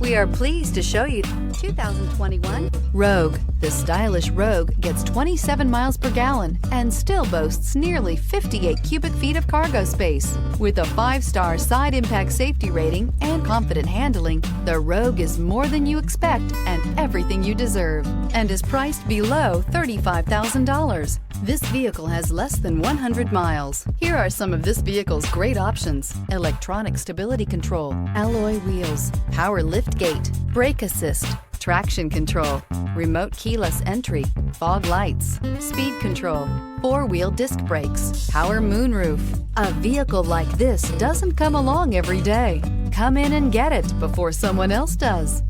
We are pleased to show you 2021 Rogue. The stylish Rogue gets 27 miles per gallon and still boasts nearly 58 cubic feet of cargo space. With a 5-star side impact safety rating and confident handling, the Rogue is more than you expect and everything you deserve, and is priced below $35,000. This vehicle has less than 100 miles. Here are some of this vehicle's great options: electronic stability control, alloy wheels, power lift gate, brake assist, traction control, remote keyless entry, fog lights, speed control, 4-wheel disc brakes, power moonroof. A vehicle like this doesn't come along every day. Come in and get it before someone else does.